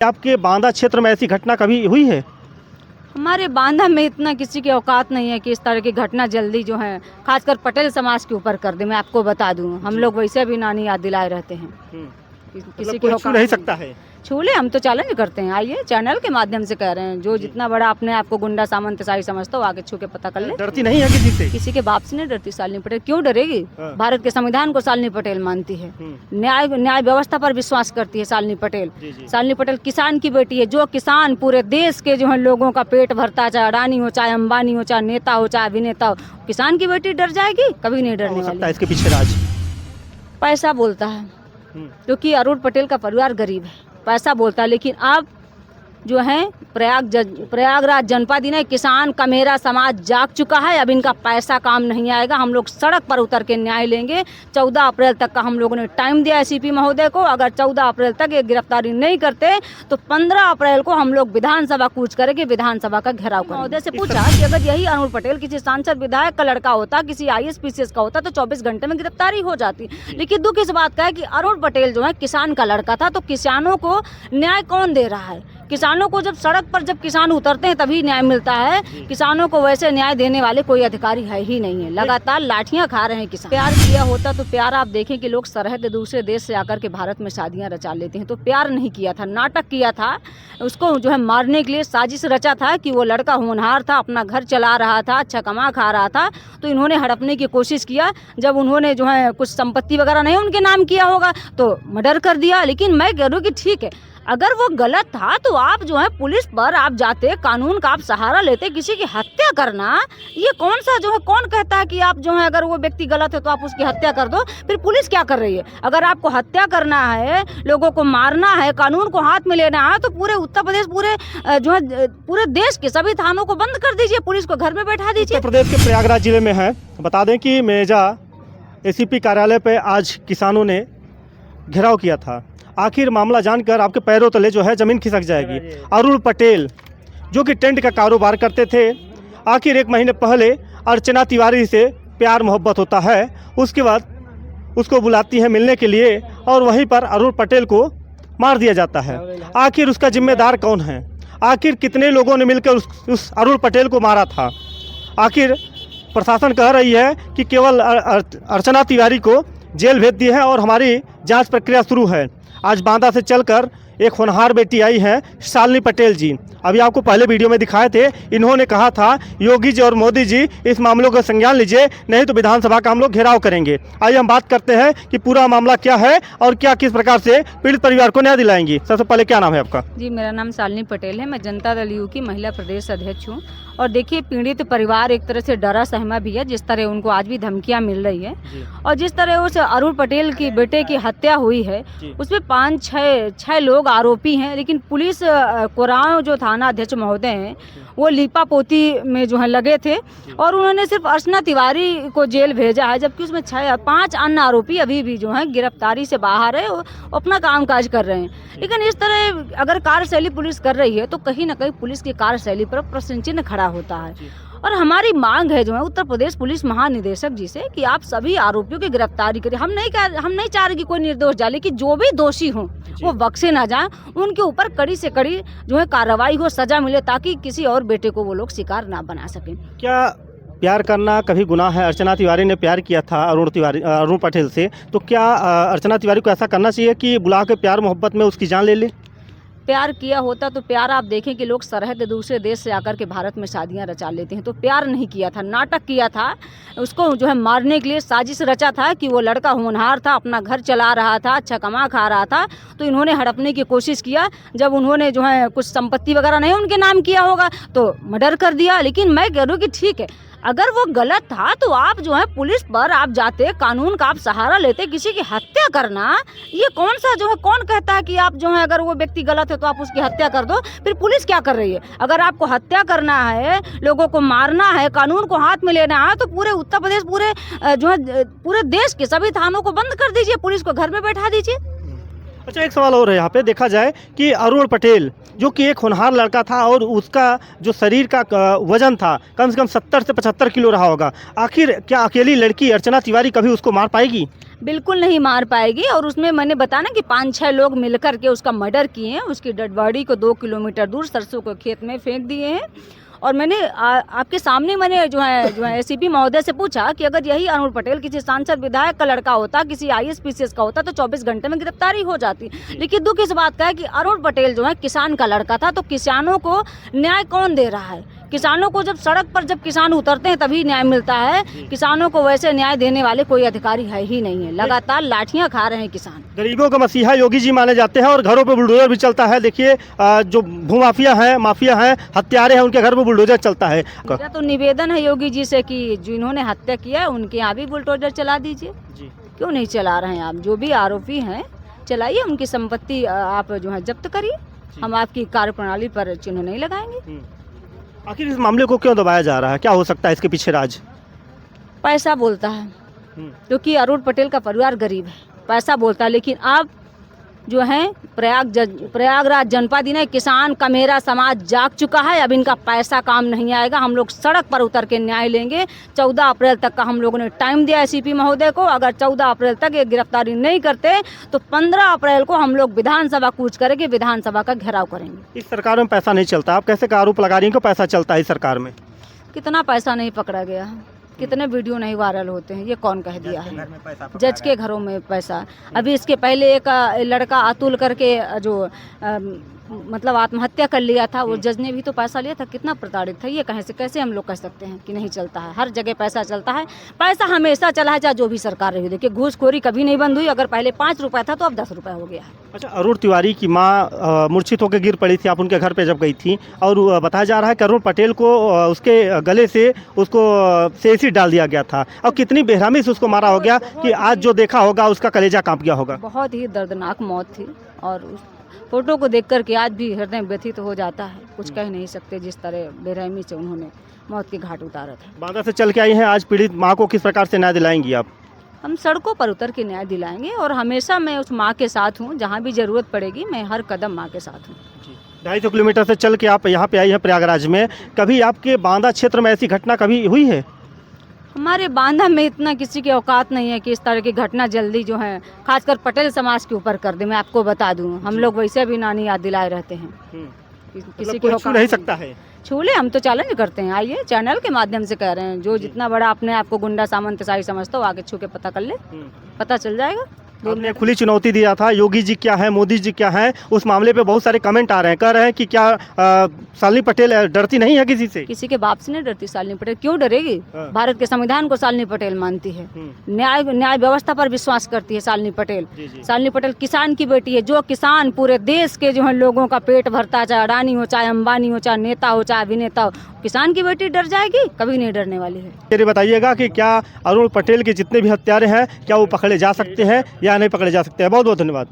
आपके बांदा क्षेत्र में ऐसी घटना कभी हुई है? हमारे बांदा में इतना किसी की औकात नहीं है कि इस तरह की घटना जल्दी जो है खासकर पटेल समाज के ऊपर कर दे। मैं आपको बता दूं, हम लोग वैसे भी नानी याद दिलाए रहते हैं। किसी की कोई छू औकात नहीं सकता है। छूले, हम तो चैलेंज करते हैं। आइए, चैनल के माध्यम से कह रहे हैं, जो जितना बड़ा अपने आप को गुंडा सामंतशाही समझता हो आगे छू के पता कर ले। डरती नहीं है किसी से? किसी के बाप से नहीं डरती शालिनी पटेल। क्यों डरेगी? भारत के संविधान को शालिनी पटेल मानती है, न्याय व्यवस्था पर विश्वास करती है शालिनी पटेल। शालिनी पटेल किसान की बेटी है। जो किसान पूरे देश के जो है लोगों का पेट भरता है, चाहे अडानी हो, चाहे अंबानी हो, चाहे नेता हो, चाहे अभिनेता हो, किसान की बेटी डर जाएगी? कभी नहीं डरने वाली। इसके पीछे राज पैसा बोलता है, क्योंकि अरुण पटेल का परिवार गरीब है, पैसा बोलता है। लेकिन अब जो है प्रयागराज जनपद ने किसान का मेरा समाज जाग चुका है। अब इनका पैसा काम नहीं आएगा। हम लोग सड़क पर उतर के न्याय लेंगे। 14 अप्रैल तक का हम लोगों ने टाइम दिया है सीपी महोदय को। अगर 14 अप्रैल तक ये गिरफ्तारी नहीं करते तो 15 अप्रैल को हम लोग विधानसभा कूच करेंगे, विधानसभा का घेराव करेंगे। महोदय से पूछा कि अगर यही अरुण पटेल किसी सांसद विधायक का लड़का होता, किसी IAS PCS का होता तो 24 घंटे में गिरफ्तारी हो जाती। लेकिन दुख इस बात का है कि अरुण पटेल जो है किसान का लड़का था, तो किसानों को न्याय कौन दे रहा है? किसानों को जब सड़क पर जब किसान उतरते हैं तभी न्याय मिलता है। किसानों को वैसे न्याय देने वाले कोई अधिकारी है ही नहीं है। लगातार लाठियां खा रहे हैं किसान। प्यार किया होता तो प्यार, आप देखें कि लोग सरहद दूसरे देश से आकर के भारत में शादियां रचा लेते हैं। तो प्यार नहीं किया था, नाटक किया था। उसको जो है मारने के लिए साजिश रचा था कि वो लड़का होनहार था, अपना घर चला रहा था, अच्छा कमा खा रहा था। तो इन्होंने हड़पने की कोशिश किया। जब उन्होंने जो है कुछ संपत्ति वगैरह नहीं उनके नाम किया होगा तो मर्डर कर दिया। लेकिन मैं कह रही हूँ कि ठीक है, अगर वो गलत था तो आप जो है पुलिस पर आप जाते, कानून का आप सहारा लेते। किसी की हत्या करना ये कौन सा जो है, कौन कहता है कि आप जो है अगर वो व्यक्ति गलत है तो आप उसकी हत्या कर दो? फिर पुलिस क्या कर रही है? अगर आपको हत्या करना है, लोगों को मारना है, कानून को हाथ में लेना है, तो पूरे उत्तर प्रदेश, पूरे जो है पूरे देश के सभी थानों को बंद कर दीजिए, पुलिस को घर में बैठा दीजिए। उत्तर प्रदेश के प्रयागराज जिले में है। बता दें कि मेजा ACP कार्यालय पे आज किसानों ने घेराव किया था। आखिर मामला जानकर आपके पैरों तले जो है ज़मीन खिसक जाएगी। अरुण पटेल जो कि टेंट का कारोबार करते थे, आखिर 1 महीने पहले अर्चना तिवारी से प्यार मोहब्बत होता है। उसके बाद उसको बुलाती है मिलने के लिए और वहीं पर अरुण पटेल को मार दिया जाता है। आखिर उसका जिम्मेदार कौन है? आखिर कितने लोगों ने मिलकर उस अरुण पटेल को मारा था? आखिर प्रशासन कह रही है कि केवल अर्चना तिवारी को जेल भेज दी है और हमारी जांच प्रक्रिया शुरू है। आज बांदा से चलकर एक होनहार बेटी आई है, शालिनी पटेल जी। अभी आपको पहले वीडियो में दिखाए थे, इन्होंने कहा था योगी जी और मोदी जी इस मामलों का संज्ञान लीजिए, नहीं तो विधानसभा का हम लोग घेराव करेंगे। आइए हम बात करते हैं कि पूरा मामला क्या है और क्या किस प्रकार से पीड़ित परिवार को न्याय दिलाएंगी। सबसे पहले क्या नाम है आपका? जी, मेरा नाम शालिनी पटेल है। मैं जनता दल यू की महिला प्रदेश अध्यक्ष हूँ। और देखिए, पीड़ित परिवार एक तरह से डरा सहमा भी है, जिस तरह उनको आज भी धमकियाँ मिल रही है। और जिस तरह उस अरुण पटेल की बेटे की हत्या हुई है उसमें 5-6 लोग आरोपी हैं। लेकिन पुलिस कोरांव जो थाना अध्यक्ष महोदय हैं वो लीपा पोती में जो है लगे थे और उन्होंने सिर्फ अर्चना तिवारी को जेल भेजा है, जबकि उसमें 5 अन्य आरोपी अभी भी जो है गिरफ्तारी से बाहर है, अपना कामकाज कर रहे हैं। लेकिन इस तरह अगर कार्यशैली पुलिस कर रही है तो कहीं ना कहीं पुलिस की कार्यशैली पर प्रश्न चिन्ह खड़ा होता है। और हमारी मांग है जो है उत्तर प्रदेश पुलिस महानिदेशक जी से कि आप सभी आरोपियों की गिरफ्तारी करें। हम नहीं चाह रहे कि कोई निर्दोष जाए, लेकिन जो भी दोषी हों वो बख्शे ना जाएं, उनके ऊपर कड़ी से कड़ी जो है कार्रवाई हो, सजा मिले, ताकि किसी और बेटे को वो लोग शिकार ना बना सकें। क्या प्यार करना कभी गुनाह है? अर्चना तिवारी ने प्यार किया था अरुण पटेल से, तो क्या अर्चना तिवारी को ऐसा करना चाहिए कि बुला के प्यार मोहब्बत में उसकी जान ले ले? प्यार किया होता तो प्यार, आप देखें कि लोग सरहद दूसरे देश से आकर के भारत में शादियां रचा लेते हैं। तो प्यार नहीं किया था, नाटक किया था। उसको जो है मारने के लिए साजिश रचा था कि वो लड़का होनहार था, अपना घर चला रहा था, अच्छा कमा खा रहा था। तो इन्होंने हड़पने की कोशिश किया। जब उन्होंने जो है कुछ संपत्ति वगैरह नहीं उनके नाम किया होगा तो मर्डर कर दिया। लेकिन मैं कह रही हूँ कि ठीक है, अगर वो गलत था तो आप जो है पुलिस पर आप जाते, कानून का आप सहारा लेते। किसी की हत्या करना ये कौन सा जो है, कौन कहता है कि आप जो है अगर वो व्यक्ति गलत है तो आप उसकी हत्या कर दो? फिर पुलिस क्या कर रही है? अगर आपको हत्या करना है, लोगों को मारना है, कानून को हाथ में लेना है, तो पूरे उत्तर प्रदेश, पूरे जो है पूरे देश के सभी थानों को बंद कर दीजिए, पुलिस को घर में बैठा दीजिए। अच्छा, एक सवाल और है यहाँ पे, देखा जाए कि अरुण पटेल जो कि एक होनहार लड़का था और उसका जो शरीर का वजन था कम से कम 70 से 75 किलो रहा होगा, आखिर क्या अकेली लड़की अर्चना तिवारी कभी उसको मार पाएगी? बिल्कुल नहीं मार पाएगी। और उसमें मैंने बताया ना कि 5-6 लोग मिलकर के उसका मर्डर किए हैं। उसकी डेड बॉडी को 2 किलोमीटर दूर सरसों के खेत में फेंक दिए हैं। और मैंने आपके सामने मैंने जो है एसीपी महोदय से पूछा कि अगर यही अरुण पटेल किसी सांसद विधायक का लड़का होता, किसी IAS PCS का होता तो 24 घंटे में गिरफ्तारी हो जाती। लेकिन दुख इस बात का है कि अरुण पटेल जो है किसान का लड़का था, तो किसानों को न्याय कौन दे रहा है? किसानों को जब सड़क पर जब किसान उतरते हैं तभी न्याय मिलता है। किसानों को वैसे न्याय देने वाले कोई अधिकारी है ही नहीं है। लगातार लाठियां खा रहे हैं किसान। गरीबों का मसीहा योगी जी माने जाते हैं और घरों पे बुलडोजर भी चलता है। देखिए जो भूमाफिया हैं, हत्यारे हैं, उनके घर में बुलडोजर चलता है। मेरा तो निवेदन है योगी जी से कि जिन्होंने हत्या किया है उनके यहाँ भी बुलडोजर चला दीजिए। क्यों नहीं चला रहे हैं आप? जो भी आरोपी हैं चलाइए, उनकी संपत्ति आप जो है जब्त करिए। हम आपकी कार्यप्रणाली पर चिन्ह नहीं लगाएंगे। आखिर इस मामले को क्यों दबाया जा रहा है? क्या हो सकता है इसके पीछे राज? पैसा बोलता है, क्योंकि अरुण पटेल का परिवार गरीब है, पैसा बोलता है। लेकिन अब जो है प्रयागराज जनपद ही नहीं, किसान का मेरा समाज जाग चुका है। अब इनका पैसा काम नहीं आएगा। हम लोग सड़क पर उतर के न्याय लेंगे। 14 अप्रैल तक का हम लोगों ने टाइम दिया एसीपी महोदय को। अगर 14 अप्रैल तक ये गिरफ्तारी नहीं करते तो 15 अप्रैल को हम लोग विधानसभा कूच करके विधानसभा का घेराव करेंगे। इस सरकार में पैसा नहीं चलता, आप कैसे आरोप लगा रही हैं कि पैसा चलता है इस सरकार में? कितना पैसा नहीं पकड़ा गया है, कितने वीडियो नहीं वायरल होते हैं, ये कौन कह दिया है? जज के घरों में पैसा। अभी इसके पहले एक लड़का अतुल करके जो मतलब आत्महत्या कर लिया था, वो जज ने भी तो पैसा लिया था। कितना प्रताड़ित था। ये कहीं से कैसे हम लोग कह सकते हैं कि नहीं चलता है? हर जगह पैसा चलता है। पैसा हमेशा चला है, चाहे जो भी सरकार रही। देखिए घूसखोरी कभी नहीं बंद हुई। अगर पहले 5 रुपये था तो अब 10 रुपये हो गया है। अच्छा, अरुण तिवारी की माँ मूर्छित होकर गिर पड़ी थी, आप उनके घर पे जब गई थी, और बताया जा रहा है कि अरुण पटेल को उसके गले से उसको एसिड डाल दिया गया था। और कितनी बेरहमी से उसको मारा हो गया कि आज जो देखा होगा उसका कलेजा कांप गया होगा। बहुत ही दर्दनाक मौत थी और उस फोटो को देख करके आज भी हृदय व्यथित हो जाता है। कुछ कह नहीं सकते जिस तरह बेरहमी से उन्होंने मौत की घाट उतारा था। बांदा से चल के आई हैं, आज पीड़ित माँ को किस प्रकार से न्याय दिलाएंगी आप? हम सड़कों पर उतर के न्याय दिलाएंगे और हमेशा मैं उस माँ के साथ हूँ। जहाँ भी ज़रूरत पड़ेगी मैं हर कदम माँ के साथ हूँ। 250 किलोमीटर से चल के आप यहाँ पे आई हैं प्रयागराज में। कभी आपके बांदा क्षेत्र में ऐसी घटना कभी हुई है? हमारे बांदा में इतना किसी की औकात नहीं है कि इस तरह की घटना जल्दी जो है खासकर पटेल समाज के ऊपर कर दे। मैं आपको बता दूं, हम लोग वैसे भी नानी याद दिलाए रहते हैं। किसी की छू नहीं सकता है। छूले, हम तो चैलेंज करते हैं। आइए, चैनल के माध्यम से कह रहे हैं। जो जितना बड़ा अपने आप को गुंडा सामंतशाही समझता हो, आगे छू के पता कर ले, पता चल जाएगा। आपने खुली चुनौती दिया था, योगी जी क्या है, मोदी जी क्या है, उस मामले पे बहुत सारे कमेंट आ रहे हैं, कह रहे हैं कि क्या शालिनी पटेल डरती नहीं है किसी से? किसी के बाप से नहीं डरती शालिनी पटेल। क्यों डरेगी? भारत के संविधान को शालिनी पटेल मानती है। न्याय व्यवस्था पर विश्वास करती है शालिनी पटेल। शालिनी पटेल किसान की बेटी है। जो किसान पूरे देश के जो है लोगों का पेट भरता है, चाहे अडानी हो, चाहे अंबानी हो, चाहे नेता हो, चाहे अभिनेता हो, किसान की बेटी डर जाएगी? कभी नहीं डरने वाली है। ये बताइएगा कि क्या अरुण पटेल के जितने भी हत्यारे हैं क्या वो पकड़े जा सकते हैं या नहीं पकड़े जा सकते हैं? बहुत बहुत धन्यवाद।